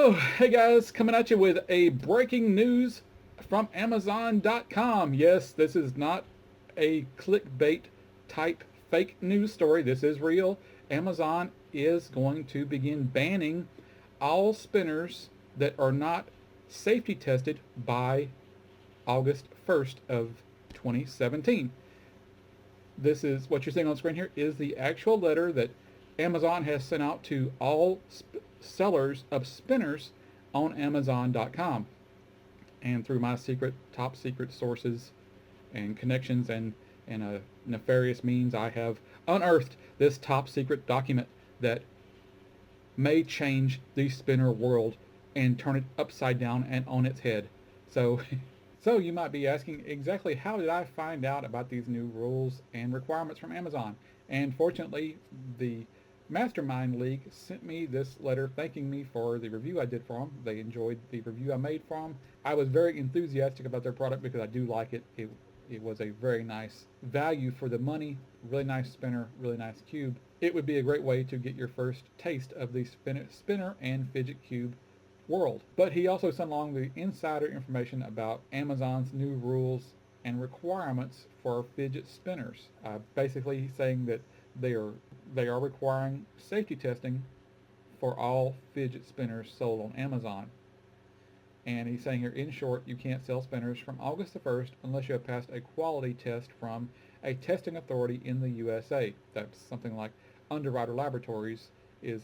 So, hey guys, coming at you with a breaking news from Amazon.com. Yes, this is not a clickbait type fake news story. This is real. Amazon is going to begin banning all spinners that are not safety tested by August 1st of 2017. This is what you're seeing on screen here is the actual letter that Amazon has sent out to all sellers of spinners on Amazon.com. And through my top secret sources and connections and nefarious means, I have unearthed this top secret document that may change the spinner world and turn it upside down and on its head. So So you might be asking, exactly how did I find out about these new rules and requirements from Amazon? And fortunately, the Mastermind League sent me this letter thanking me for the review I did for them. They enjoyed the review I made for them. I was very enthusiastic about their product because I do like it. It was a very nice value for the money, really nice spinner, really nice cube. It would be a great way to get your first taste of the spinner and fidget cube world. But he also sent along the insider information about Amazon's new rules and requirements for fidget spinners. Basically saying that they are requiring safety testing for all fidget spinners sold on Amazon. And he's saying here, in short, you can't sell spinners from August the 1st unless you have passed a quality test from a testing authority in the USA. That's something like Underwriter Laboratories is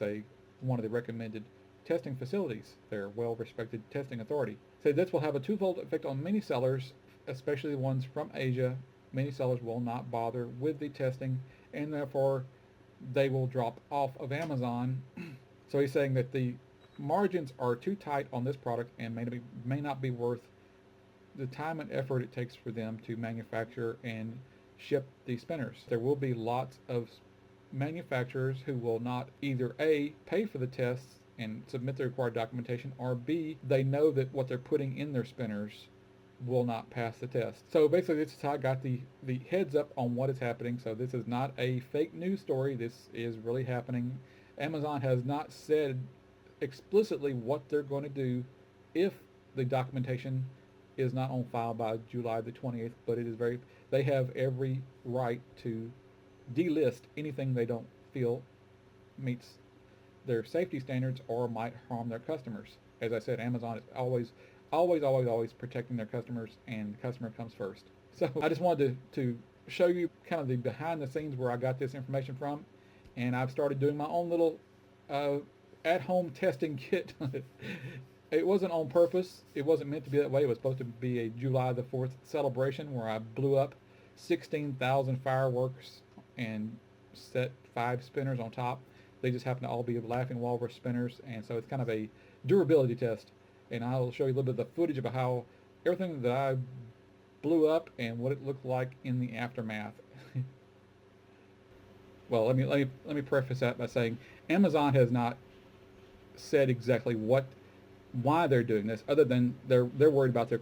one of the recommended testing facilities. They're a well-respected testing authority. So this will have a twofold effect on many sellers, especially the ones from Asia. Many sellers will not bother with the testing, and therefore they will drop off of Amazon. So he's saying that the margins are too tight on this product and may not be worth the time and effort it takes for them to manufacture and ship these spinners. There will be lots of manufacturers who will not either A, pay for the tests and submit the required documentation, or B, they know that what they're putting in their spinners will not pass the test. So basically this is how I got the heads up on what is happening. So this is not a fake news story. This is really happening. Amazon has not said explicitly what they're going to do if the documentation is not on file by July the 28th, but they have every right to delist anything they don't feel meets their safety standards or might harm their customers. As I said, Amazon is always protecting their customers, and the customer comes first. So I just wanted to show you kind of the behind the scenes where I got this information from, and I've started doing my own little at-home testing kit. It wasn't on purpose. It wasn't meant to be that way. It was supposed to be a July the 4th celebration where I blew up 16,000 fireworks and set 5 spinners on top. They just happen to all be Laughing Walrus spinners, and so it's kind of a durability test. And I'll show you a little bit of the footage about how everything that I blew up and what it looked like in the aftermath. Well, let me preface that by saying Amazon has not said exactly why they're doing this, other than they're worried about their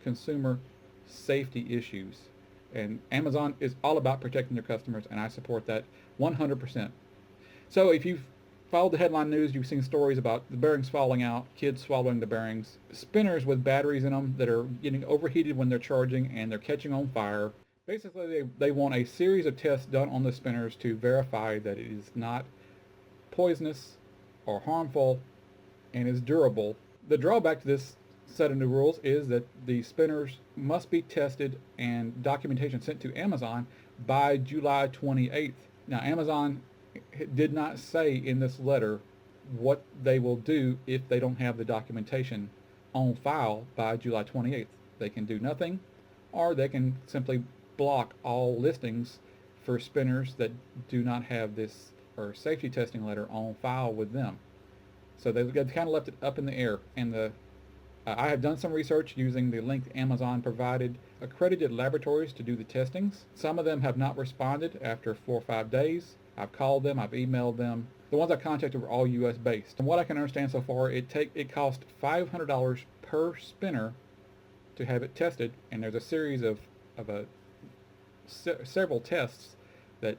consumer safety issues. And Amazon is all about protecting their customers, and I support that 100%. So if you've followed the headline news, you've seen stories about the bearings falling out, kids swallowing the bearings, spinners with batteries in them that are getting overheated when they're charging and they're catching on fire. Basically, they want a series of tests done on the spinners to verify that it is not poisonous or harmful and is durable. The drawback to this set of new rules is that the spinners must be tested and documentation sent to Amazon by July 28th. Now, Amazon did not say in this letter what they will do if they don't have the documentation on file by July 28th. They can do nothing, or they can simply block all listings for spinners that do not have this or safety testing letter on file with them. So they've kind of left it up in the air. And I have done some research using the link Amazon provided accredited laboratories to do the testings. Some of them have not responded after 4 or 5 days. I've called them, I've emailed them. The ones I contacted were all U.S. based. From what I can understand so far, it cost $500 per spinner to have it tested, and there's a series of several tests that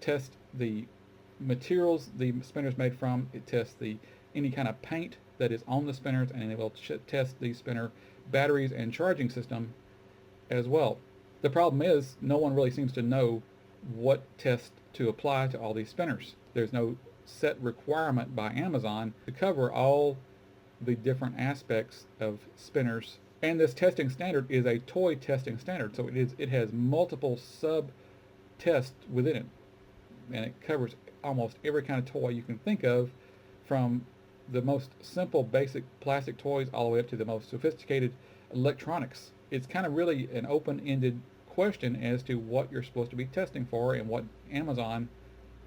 test the materials the spinner's made from. It tests the any kind of paint that is on the spinners, and it will test the spinner batteries and charging system as well. The problem is no one really seems to know what test to apply to all these spinners. There's no set requirement by Amazon to cover all the different aspects of spinners. And this testing standard is a toy testing standard, so it has multiple sub tests within it, and it covers almost every kind of toy you can think of, from the most simple basic plastic toys all the way up to the most sophisticated electronics. It's kind of really an open-ended question as to what you're supposed to be testing for and what Amazon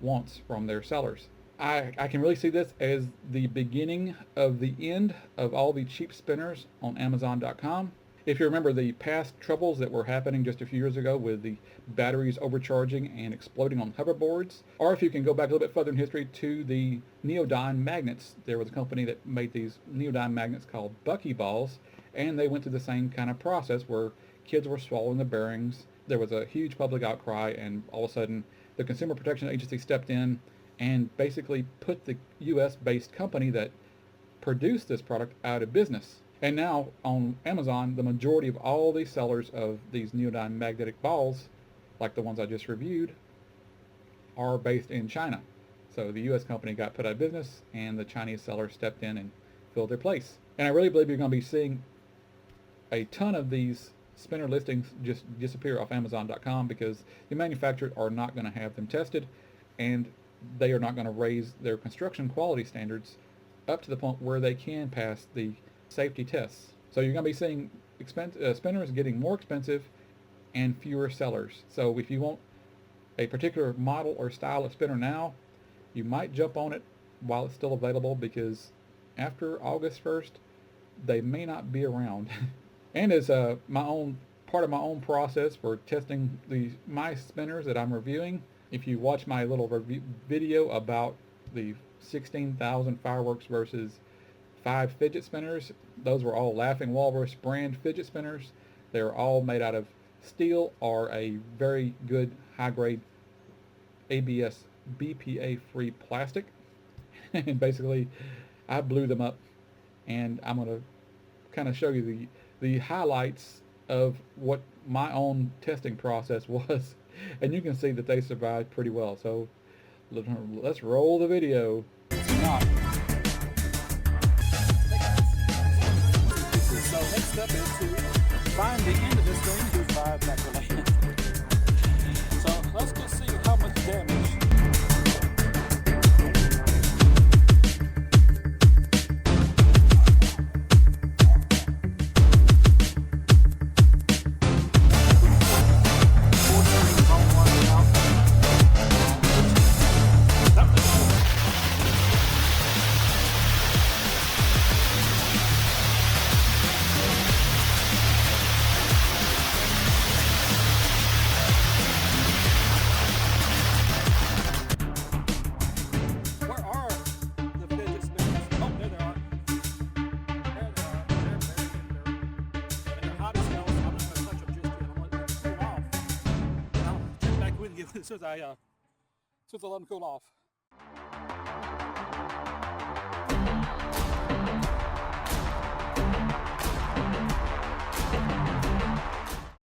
wants from their sellers. I can really see this as the beginning of the end of all the cheap spinners on Amazon.com. If you remember the past troubles that were happening just a few years ago with the batteries overcharging and exploding on hoverboards, or if you can go back a little bit further in history to the neodyme magnets, there was a company that made these neodyme magnets called buckyballs, and they went through the same kind of process where kids were swallowing the bearings. There was a huge public outcry, and all of a sudden the Consumer Protection Agency stepped in and basically put the US-based company that produced this product out of business. And now on Amazon, the majority of all these sellers of these neodyme magnetic balls, like the ones I just reviewed, are based in China. So the US company got put out of business, and the Chinese sellers stepped in and filled their place. And I really believe you're going to be seeing a ton of these spinner listings just disappear off Amazon.com because the manufacturers are not going to have them tested, and they are not going to raise their construction quality standards up to the point where they can pass the safety tests. So you're going to be seeing spinners getting more expensive and fewer sellers. So if you want a particular model or style of spinner now, you might jump on it while it's still available, because after August 1st, they may not be around. And as my own part of my own process for testing my spinners that I'm reviewing, if you watch my little video about the 16,000 fireworks versus 5 fidget spinners, those were all Laughing Walrus brand fidget spinners. They're all made out of steel or a very good high-grade ABS BPA-free plastic. And basically, I blew them up, and I'm going to kind of show you the highlights of what my own testing process was. And you can see that they survived pretty well. So let's roll the video. Not. So next step is to find the end of this thing to survive naturally. So let's just see how much damage. As soon as I let them cool off.